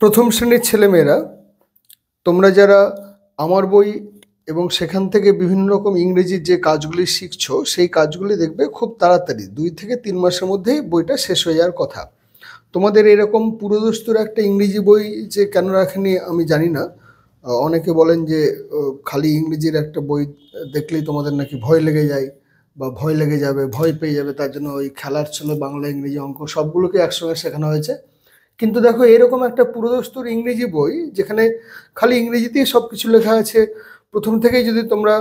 প্রথম শ্রেণীর ছেলেমেয়েরা তোমরা যারা আমার বই এবং সেখান থেকে বিভিন্ন রকম ইংরেজির যে কাজগুলি শিখছো সেই কাজগুলি দেখবে খুব তাড়াতাড়ি 2 থেকে 3 মাসের মধ্যেই বইটা শেষ হয়ে যাওয়ার কথা। তোমাদের এরকম পুরোদস্তুর একটা ইংরেজি বই যে কেন রাখেনি আমি জানি না। অনেকে বলেন যে খালি ইংরেজির একটা বই দেখলেই তোমাদের নাকি ভয় লেগে যায় বা ভয় লেগে যাবে, ভয় পেয়ে যাবে, তার জন্য ওই খেলার ছিল বাংলা ইংরেজি অঙ্ক সবগুলোকে একসঙ্গে শেখানো হয়েছে। কিন্তু দেখো এরকম একটা পুরোদস্তুর ইংরেজি বই যেখানে খালি ইংরেজিতেই সব কিছু লেখা আছে, প্রথম থেকেই যদি তোমরা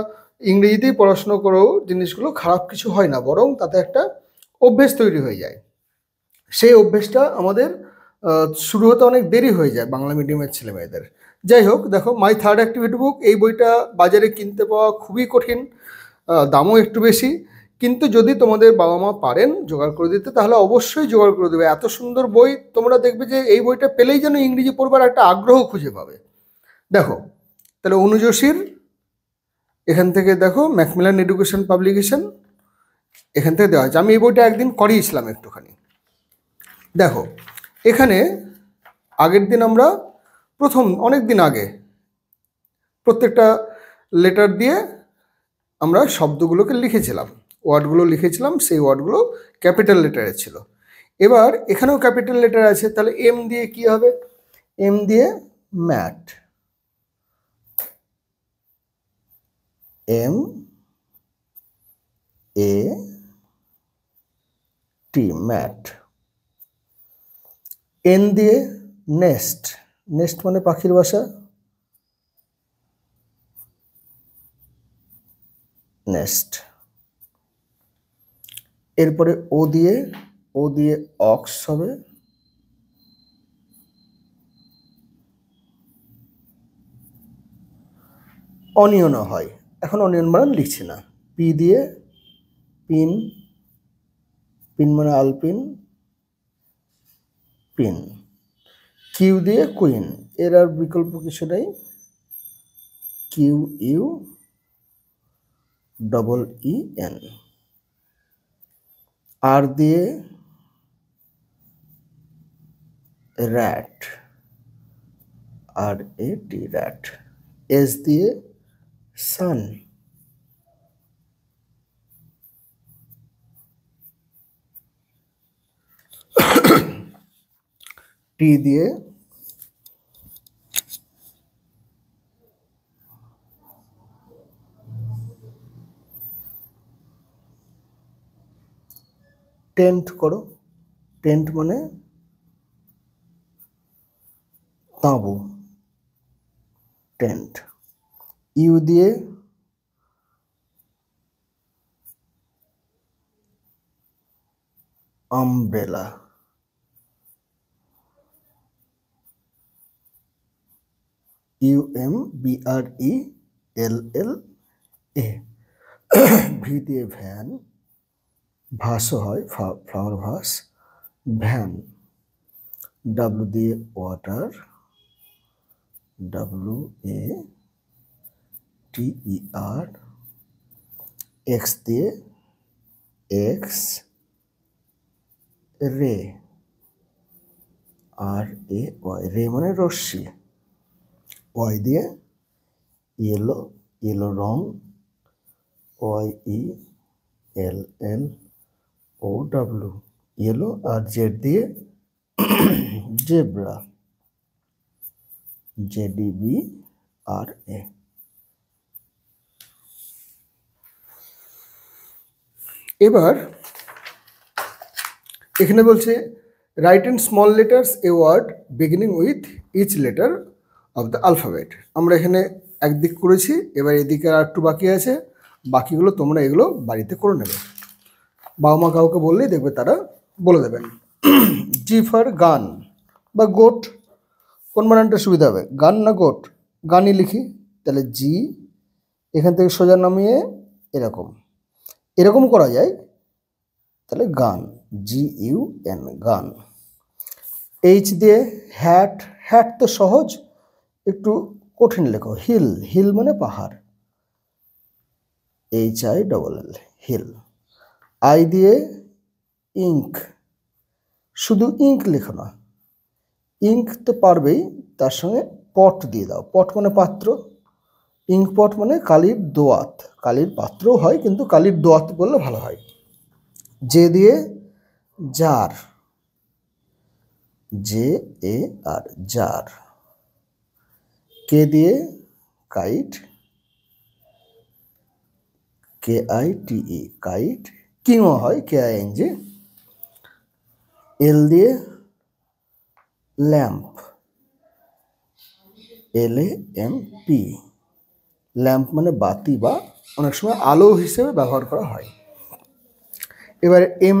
ইংরেজিতেই পড়াশুনো করো জিনিসগুলো খারাপ কিছু হয় না, বরং তাতে একটা অভ্যেস তৈরি হয়ে যায়। সেই অভ্যেসটা আমাদের শুরু হতে অনেক দেরি হয়ে যায় বাংলা মিডিয়ামের ছেলেমেয়েদের। যাই হোক, দেখো মাই থার্ড অ্যাক্টিভিটি বুক, এই বইটা বাজারে কিনতে পাওয়া খুবই কঠিন, দামও একটু বেশি, কিন্তু যদি তোমাদের বাবা মা পারেন জোগাড় করে দিতে তাহলে অবশ্যই জোগাড় করে দেবে। এত সুন্দর বই, তোমরা দেখবে যে এই বইটা পেলেই যেন ইংরেজি পড়বার একটা আগ্রহ খুঁজে পাবে। দেখো তাহলে অনুজোশীর এখান থেকে দেখো ম্যাকমিলান এডুকেশন পাবলিকেশন এখান থেকে দেওয়া হয়েছে। আমি এই বইটা একদিন করিয়েছিলাম একটুখানি। দেখো এখানে আগের দিন আমরা অনেক দিন আগে প্রত্যেকটা লেটার দিয়ে আমরা শব্দগুলোকে লিখেছিলাম, ওয়ার্ডগুলো লিখেছিলাম, সেই ওয়ার্ডগুলো ক্যাপিটাল লেটারে ছিল। এবার এখানেও ক্যাপিটাল লেটার আছে, তাহলে এম দিয়ে কি হবে? এম দিয়ে mat, M A T, mat. N দিয়ে নেস্ট, নেস্ট মানে পাখির বাসা, নেস্ট। এরপরে ও দিয়ে অক্স হবে, অনিয়নও হয়, এখন অনিয়ন বানান লিখছি না। পি দিয়ে পিন, পিন মানে আলপিন, পিন। কিউ দিয়ে কুইন, এর আর বিকল্প কিছু নেই, Q U double E N. R দিয়ে rat, R A T, rat. S দিয়ে সান, টি দিয়ে টেন্ট করো, টেন্ট মানে তাঁবু, টেন্ট। ইউ দিয়ে umbrella, U M B R E L L A. V দিয়ে ভ্যান, ভাসও হয়, ফ্লাওয়ার ভাস, ভ্যান। ডাব্লু দিয়ে water, W A T E R. X দিয়ে X, ray, R A Y, ray মানে রশ্মি। ওয়াই দিয়ে yellow, yellow রং, Y E L L O W, yellow. আর জেড দিয়ে জেব্রা, জেডিবি আর এ। এবার এখানে বলছে write in small letters a word beginning with each letter of the alphabet. আমরা এখানে একদিক করেছি, এবার এদিকে আর একটু বাকি আছে, বাকিগুলো তোমরা এগুলো বাড়িতে করে নেবে। বাবা মা কাউকে বললেই দেখবে তারা বলে দেবেন। জি ফর গান বা গোট, কোন বানানটা সুবিধা হবে, গান না গোট? গানই লিখি, তাহলে জি এখান থেকে সোজা নামিয়ে এরকম এরকম করা যায়, তাহলে gun, G U N, gun. H দিয়ে হ্যাট, হ্যাট তো সহজ, একটু কঠিন লেখো, হিল, হিল মানে পাহাড়, H I double L, hill. I দিয়ে ইঙ্ক, শুধু ইঙ্ক লেখো না, ইঙ্ক তো পারবেই, তার সঙ্গে পট দিয়ে দাও। পট মানে পাত্র, ইঙ্ক পট মানে কালির দোয়াত। কালির পাত্রও হয়, কিন্তু কালির দোয়াত বললে ভালো হয়। যে দিয়ে jar, J A R, jar. K দিয়ে kite, K I T E, kite. কিংও হয়, K I N G. L দিয়ে lamp, L A M P. Lamp মানে বাতি বা অনেক সময় আলো হিসেবে ব্যবহার করা হয়। এবার এম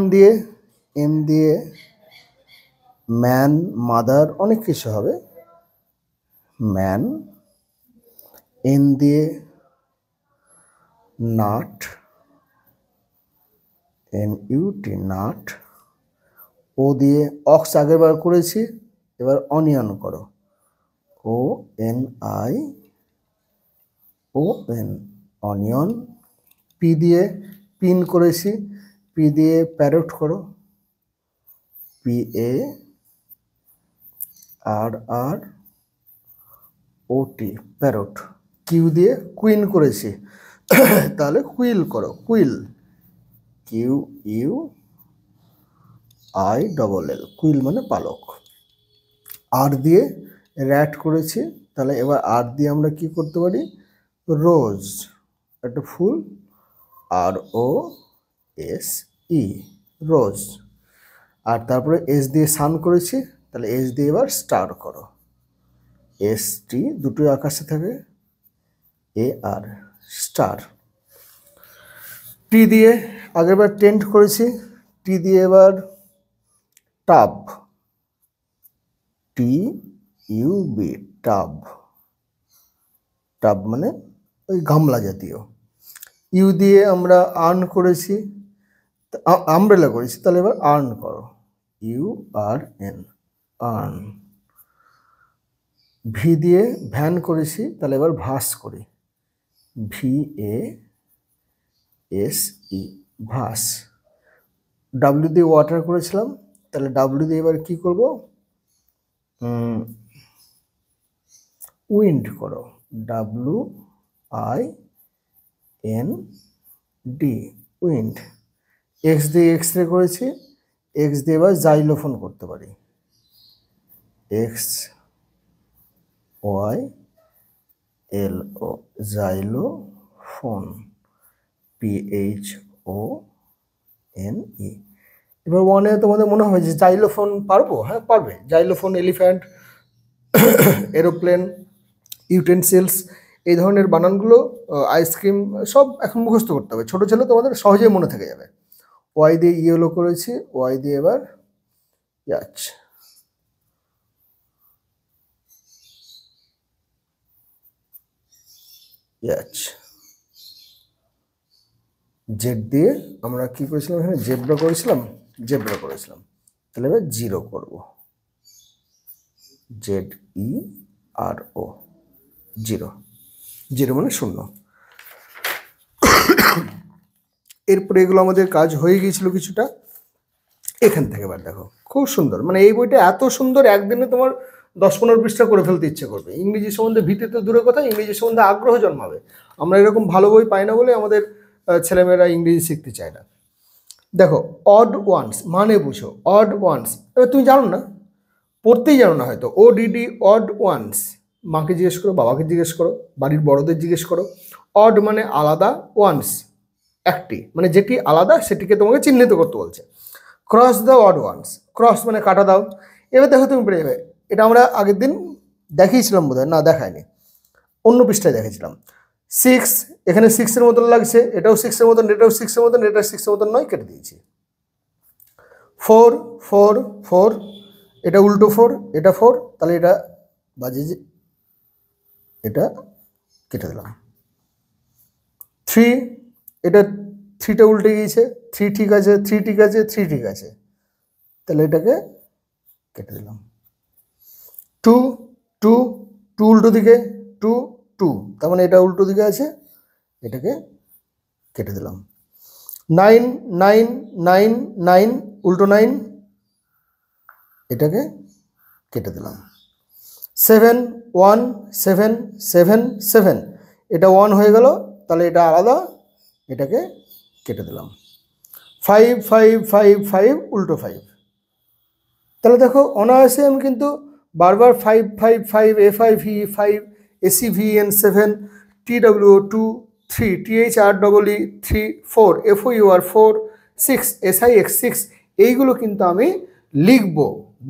দিয়ে ম্যান, মাদার, অনেক কিছু হবে। ম্যান। এন দিয়ে nut, N U T, nut. O দিয়ে অক্স আগের বার করেছি, এবার অনিয়ন করো, O N I O N, onion. P দিয়ে পিন করেছি, পি দিয়ে প্যারট করো, P A R R O T, parrot. Q দিয়ে কুইন করেছি, তাহলে কুইল করো, quill, Q U I double L, quill মানে পালক। আর দিয়ে র্যাট করেছি, তাহলে এবার আর দিয়ে আমরা কি করতে পারি, রোজ, একটা ফুল, আর ও এস ই, রোজ। আর তারপরে এস দিয়ে সান করেছি, তাহলে এস দিয়ে এবার স্টার করো, এস টি, দুটোই আকাশে থাকে, এ আর, স্টার। টি দিয়ে আগেরবার টেন্ট করেছি, টি দিয়ে এবার tub, T U B, tub. Tub মানে ওই গামলা জাতীয়। ইউ দিয়ে আমরা আর্ন করেছি, আমব্রেলা করেছি, তাহলে এবার আর্ন করো, U R N, urn. V দিয়ে ভ্যান করেছি, তাহলে এবার ভাস করি, V A S E, vase. W দিয়ে ওয়াটার করেছিলাম, তাহলে ডাব্লিউ দিয়ে এবার কি করব, উইন্ড করো, W I N D, wind. X দিয়ে এক্স রে করেছি, এক্স দিয়ে এবার জাইলোফোন করতে পারি, X Y L O, xylophone, P H O N E. এবার ওয়ানে তোমাদের মনে হয় যে জাইলোফোন পারবো, হ্যাঁ পারবে। জাইলোফোন, এলিফ্যান্ট, এরোপ্লেন, ইউটেন্সিলস, এই ধরনের বানানগুলো, আইসক্রিম, সব এখন মুখস্থ করতে হবে। ছোটো ছেলে তোমাদের সহজেই মনে থেকে যাবে। ওয়াই দিয়ে ইয়েলো করেছি, ওয়াই দিয়ে এবার ইয়াচ, ইয়াচ। জেড দিয়ে আমরা কি করেছিলাম, এখানে জেব্রা করেছিলাম, জেব্রা করেছিলাম, তাহলে এবার জিরো করব, জেড ই আর ও, জিরো। জিরো মানে শূন্য। এরপরে এগুলো আমাদের কাজ হয়ে গিয়েছিল কিছুটা। এখান থেকে এবার দেখো, খুব সুন্দর, মানে এই বইটা এত সুন্দর, একদিনে তোমার 10-15 পৃষ্ঠা করে ফেলতে ইচ্ছে করবে। ইংরেজি সম্বন্ধে ভীতি তো দূরের কথা, ইংরেজি সম্বন্ধে আগ্রহ জন্মাবে। আমরা এরকম ভালো বই পাই না বলে আমাদের ছেলেমেয়েরা ইংরেজি শিখতে চায় না। দেখো, অড ওয়ান্স মানে বুঝো, অড ওয়ান্স এবার তুমি জানো না, পড়তেই জানো না হয়তো, ও ডিডি, অড ওয়ান্স। মাকে জিজ্ঞেস করো, বাবাকে জিজ্ঞেস করো, বাড়ির বড়দের জিজ্ঞেস করো। অড মানে আলাদা, ওয়ান্স একটি, মানে যেটি আলাদা সেটিকে তোমাকে চিহ্নিত করতে বলছে। Cross the odd ones, cross মানে কাটা দাও। এবার দেখো তুমি পেরে যাবে, এটা আমরা আগের দিন দেখিয়েছিলাম বোধহয়, না দেখায়নি, অন্য পৃষ্ঠায় দেখেছিলাম। 6, এখানে 6-এর মতন লাগছে, এটাও 6-এর মতন, এটাও 6-এর মতন, এটা 6-এর মতন নয়, কেটে দিয়েছি। 4, 4, 4, এটা উল্টো 4, এটা 4, তাহলে এটা বাজে, যে এটা কেটে দিলাম। 3, এটা 3টা উল্টে গিয়েছে, 3 ঠিক আছে, 3 ঠিক আছে, 3 ঠিক আছে, তাহলে এটাকে কেটে দিলাম। 2, 2, 2 উল্টো দিকে, 2, 2, তার মানে এটা উল্টো দিকে আছে, এটাকে কেটে দিলাম। 9, 9, 9, 9, উল্টো 9, এটাকে কেটে দিলাম। 7 1 7 7 7, এটা 1 হয়ে গেল, তাহলে এটা আলাদা, এটাকে কেটে দিলাম। 5 5 5 5 উল্টো 5। তাহলে দেখো অনায়াসে আমি কিন্তু বারবার 5 5 5 A5 E5 ACVN 7 TWO 2 3 THREE 3 4 FOUR 4 6 SIX 6 এইগুলো কিন্তু আমি লিখব।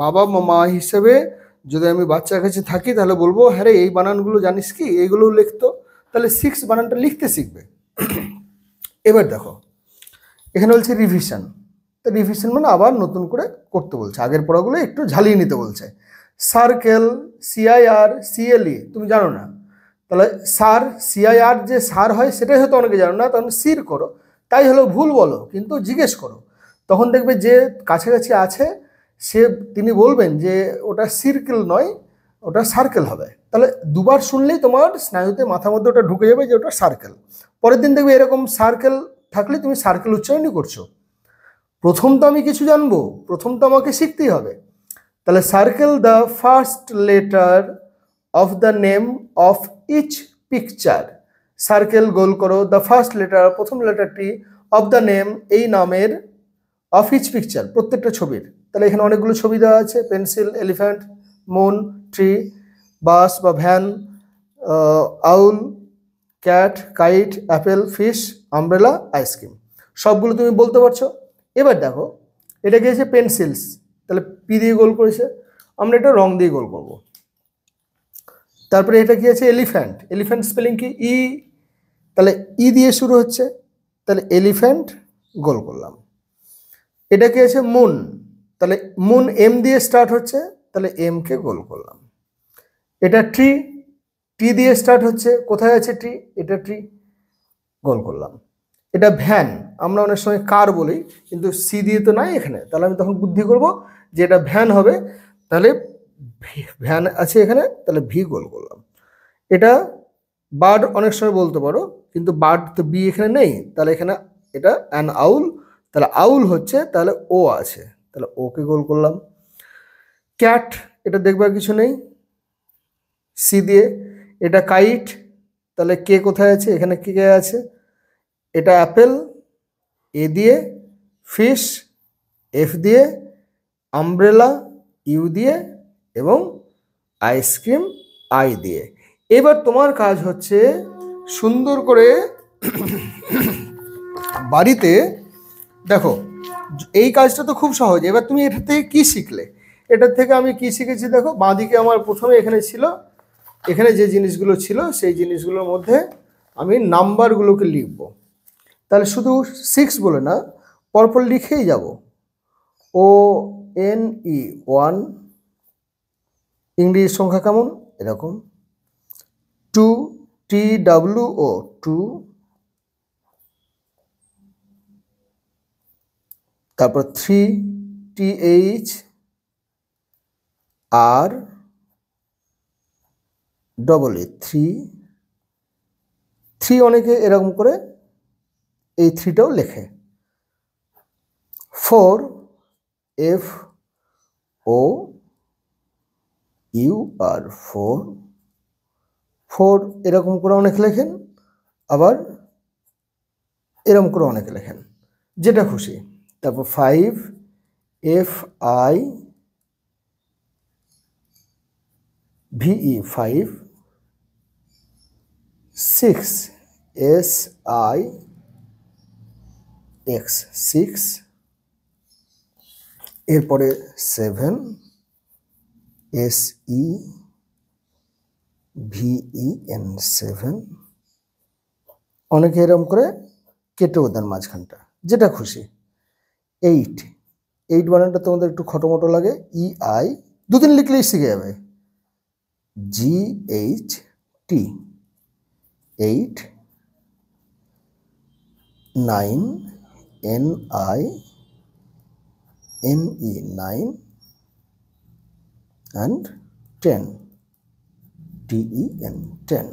বাবা মা হিসেবে যদি আমি বাচ্চার কাছে থাকি তাহলে বলবো, হ্যাঁ রে এই বানানগুলো জানিস কি, এইগুলো লিখতো, তাহলে 6 বানানটা লিখতে শিখবে। এবার দেখো এখানে বলছে রিভিশন। তো রিভিশন মানে আবার নতুন করে করতে বলছে, আগের পড়াগুলো একটু ঝালিয়ে নিতে বলছে। সার্কেল CIR CLE তুমি জানো না, তাহলে সার CIR যে সার হয় সেটাই হয়তো অনেকে জানো না, তখন সির করো, তাই হলো ভুল বলো, কিন্তু জিজ্ঞেস করো, তখন দেখবে যে কাছাকাছি আছে তিনি বলবেন যে ওটা সিরকেল নয়, ওটা সার্কেল হবে। তাহলে দুবার শুনলেই তোমার স্নায়ুতে মাথার মধ্যে ওটা ঢুকে যাবে যে ওটা সার্কেল। পরের দিন দেখবে এরকম সার্কেল থাকলে তুমি সার্কেল উচ্চারণই করছো। প্রথম তো আমি কিছু জানবো, প্রথম তো আমাকে শিখতেই হবে। তাহলে circle the first letter of the name of each picture. Circle গোল করো দ্য ফার্স্ট লেটার, প্রথম লেটারটি, অফ দ্য নেম এই নামের, অফ ইচ পিকচার প্রত্যেকটা ছবির। তাহলে এখানে অনেকগুলো ছবি দেওয়া আছে, pencil, elephant, moon, tree, bus বা van, owl, cat, kite, apple, fish, umbrella, ice cream, সবগুলো তুমি বলতে পারছো। এবার দেখো এটা গিয়েছে পেন্সিলস, তাহলে পি দিয়ে গোল করেছে, আমরা এটা রং দিয়ে গোল করব। তারপরে এটা কি আছে এলিফ্যান্ট, এলিফ্যান্ট স্পেলিং কি ই, তাহলে ই দিয়ে শুরু হচ্ছে, তাহলে এলিফ্যান্ট গোল করলাম। এটা কি আছে মুন, তাহলে মুন এম দিয়ে স্টার্ট হচ্ছে, তাহলে এম কে গোল করলাম। এটা ট্রি, টি দিয়ে স্টার্ট হচ্ছে, কোথায় আছে ট্রি, এটা ট্রি, গোল করলাম। এটা ভ্যান, আমরা অনেক সময় কার বলি, কিন্তু সি দিয়ে তো নাই এখানে, তাহলে আমি তখন বুদ্ধি করব যে এটা ভ্যান হবে, তাহলে ভ্যান আছে এখানে, তাহলে ভি গোল করলাম। এটা বার্ড অনেক সময় বলতে পারো, কিন্তু বার্ড তো বি এখানে নেই, তাহলে এখানে এটা অ্যান আউল, তাহলে আউল হচ্ছে, তাহলে ও আছে, তাহলে ওকে গোল করলাম। ক্যাট, এটা দেখবার কিছু নেই, সি দিয়ে। এটা কাইট, তাহলে কে কোথায় আছে, এখানে কে আছে, এটা অ্যাপেল, এ দিয়ে, ফিশ, এফ দিয়ে, আমব্রেলা, ইউ দিয়ে, এবং আইসক্রিম, আই দিয়ে। এবার তোমার কাজ হচ্ছে সুন্দর করে বাড়িতে দেখো, এই কাজটা তো খুব সহজ। এবার তুমি এটা থেকে কি শিখলে, এটার থেকে আমি কি শিখেছি দেখো, বাঁদিকে আমার প্রথমে এখানে ছিল, এখানে যে জিনিসগুলো ছিল সেই জিনিসগুলোর মধ্যে আমি নাম্বারগুলোকে লিখব। তাহলে শুধু 6 বলে না, পরপর লিখেই যাব। ONE 1, ইংরেজি সংখ্যা কেমন এরকম, 2 TWO 2, তারপর 3 THREE 3, অনেকে এরকম করে এই 3টাও লেখে। 4 FOUR 4 এরকম করে অনেকে লেখেন, আবার এরকম করে অনেকে লেখেন, যেটা খুশি। তারপর 5 FIVE 5, 6 SIX 6, এরপরে 7 SEVEN 7, অনেকে এরকম করে কেটেও দেন মাঝখানটা, যেটা খুশি। 8 বানানটা তোমাদের একটু খটোমটো লাগে, EI 2-3 লিখলেই শিখে যাবে। GHT 8, 9 NINE 9, and 10 TEN 10।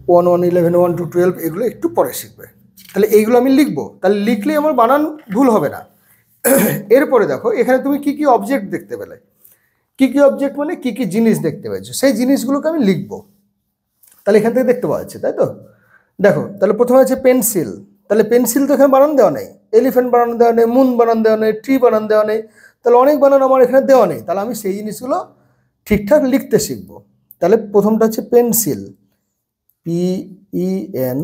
1 1 11 1 2 12 এগুলো একটু পরে শিখবে। তাহলে এইগুলো আমি লিখবো, তাহলে লিখলেই আমার বানান ভুল হবে না। এরপরে দেখো এখানে তুমি কি কি অবজেক্ট দেখতে পেলে, কি কি অবজেক্ট মানে কি কি জিনিস দেখতে পেয়েছো, সেই জিনিসগুলোকে আমি লিখবো। তাহলে এখান থেকে দেখতে পাওয়া যাচ্ছে, তাই তো? দেখো তাহলে প্রথমে আছে পেন্সিল, তাহলে পেন্সিল তো এখানে বানান দেওয়া নেই, এলিফ্যান্ট বানান দেওয়া নেই, মুন বানান দেওয়া নেই, ট্রি বানান দেওয়া নেই, তাহলে অনেক বানান আমার এখানে দেওয়া নেই। তাহলে আমি সেই জিনিসগুলো ঠিকঠাক লিখতে শিখবো। তাহলে প্রথমটা হচ্ছে পেন্সিল, PENCIL,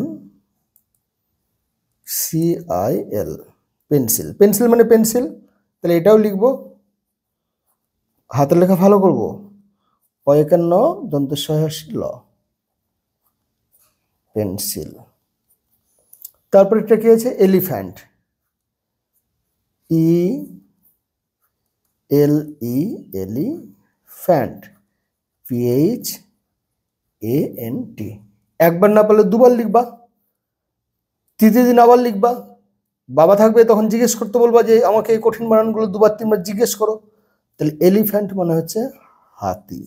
পেন্সিল। পেন্সিল মানে পেন্সিল, তাহলে এটাও লিখবো, হাতের লেখা ভালো করবো, পয়কান্ন ল, পেন্সিল। তারপর এটা কি আছে, এলিফ্যান্ট, এলিফ্যান্ট, PHANT। একবার না পারলে দুবার লিখবা, তৃতীয় দিন আবার লিখবা, বাবা থাকবে তখন জিজ্ঞেস করতে বলবা যে আমাকে এই কঠিন বানানগুলো দুবার তিনবার জিজ্ঞেস করো। তাহলে এলিফ্যান্ট মানে হচ্ছে হাতি।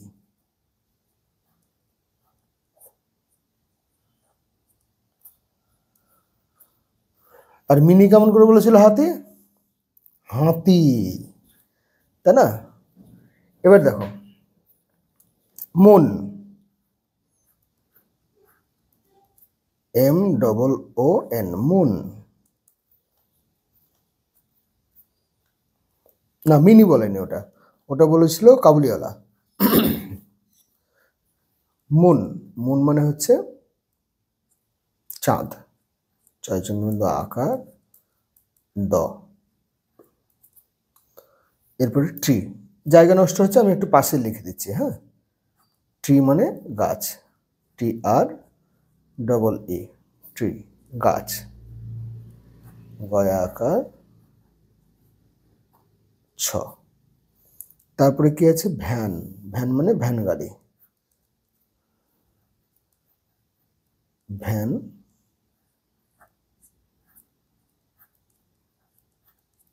আর মিনি কেমন করে বলেছিল হাতি, হাতি, তাই না? এবার দেখো মন, MOON, মুন। না মিনি বলেনি, ওটা ওটা বলেছিল কাবুলিওয়ালা। মুন, মুন মানে হচ্ছে চাঁদ, চয়চন্দ্র আকার দ। এরপরে ট্রি, জায়গা নষ্ট হচ্ছে আমি একটু পাশে লিখে দিচ্ছি, হ্যাঁ। ট্রি মানে গাছ, TREE, ট্রি, গাছ, গয়া আকার ছ। তারপরে কি আছে, ভ্যান, ভ্যান মানে ভ্যান গাড়ি, ভ্যান,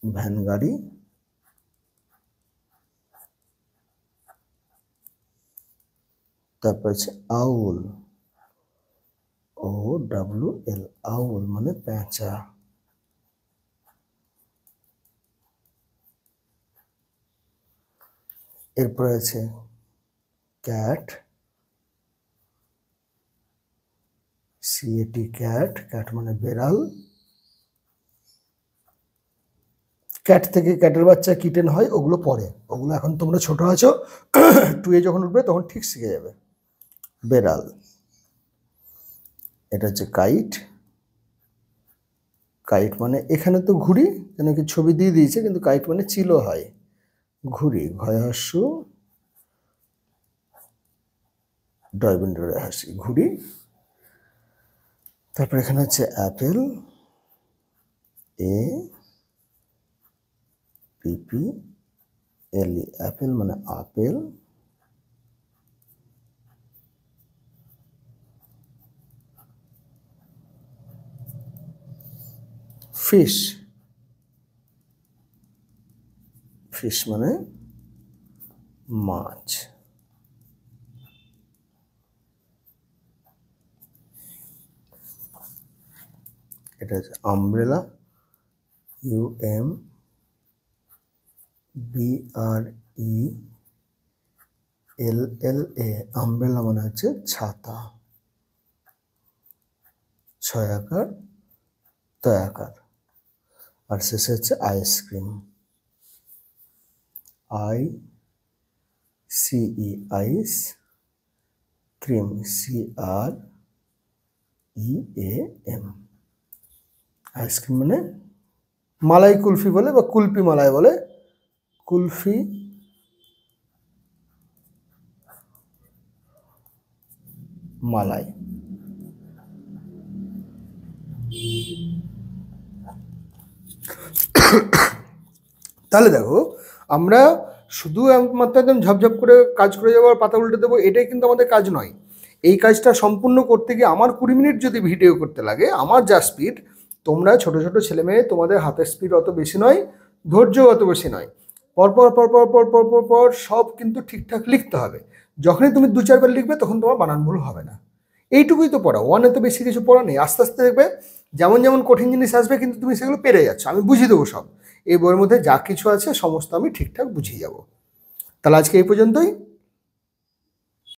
ভ্যান গাড়ি। তারপর আছে আউল, OWL, আউল মানে পেঁচা। এরপরে আছে ক্যাট, CAT, ক্যাট, ক্যাট মানে বেড়াল। ক্যাট থেকে ক্যাটের বাচ্চা কিটেন হয়, ওগুলো পরে, ওগুলো এখন তোমরা ছোট আছো, 2 যখন উঠবে তখন ঠিক শিখে যাবে। বেড়াল। এটা হচ্ছে কাইট, কাইট মানে এখানে তো ঘুড়ি, কেন কি ছবি দিয়ে দিয়েছে, কিন্তু কাইট মানে চিলো হয়, ঘুড়ি, ঘয়হাস্যু ডয়বিন্ডরে হাসি, ঘুড়ি। তারপর এখানে হচ্ছে অ্যাপেল, APPLE, অ্যাপেল মানে আপেল। ফিশ, ফিশ মানে মাছ। এটা হচ্ছে আমব্রেলা, UMBRELLA, আমব্রেলা মানে হচ্ছে ছাতা, 6 আকার তয়াকার। আর শেষে হচ্ছে আইসক্রিম, ICE, আইস, ক্রিম, CREAM, আইসক্রিম মানে মালাই কুলফি বলে বা কুলপি মালাই বলে, কুলফি মালাই। তাহলে দেখো আমরা শুধু একমাত্র একদম ঝপঝপ করে কাজ করে যাবো আর পাতা উল্টে দেবো, এটাই কিন্তু আমাদের কাজ নয়। এই কাজটা সম্পূর্ণ করতে গিয়ে আমার 20 মিনিট যদি ভিডিও করতে লাগে, আমার যা স্পিড, তোমরা ছোট ছোট ছেলে মেয়ে, তোমাদের হাতের স্পিড অত বেশি নয়, ধৈর্য অত বেশি নয়, পরপর পরপর পরপর পরপর সব কিন্তু ঠিকঠাক লিখতে হবে। যখনই তুমি 2-4 বার লিখবে তখন তোমার বানান ভুল হবে না। এইটুকুই তো পড়া, ওয়ানে তো বেশি কিছু পড়া নেই। আস্তে আস্তে দেখবে যেমন যেমন কঠিন জিনিস আসবে কিন্তু তুমি সেগুলো পেরে যাচ্ছ, আমি বুঝিয়ে দেবো সব। এই বইয়ের মধ্যে যা কিছু আছে সমস্ত আমি ঠিকঠাক বুঝিয়ে যাব। তাহলে আজকে এই পর্যন্তই।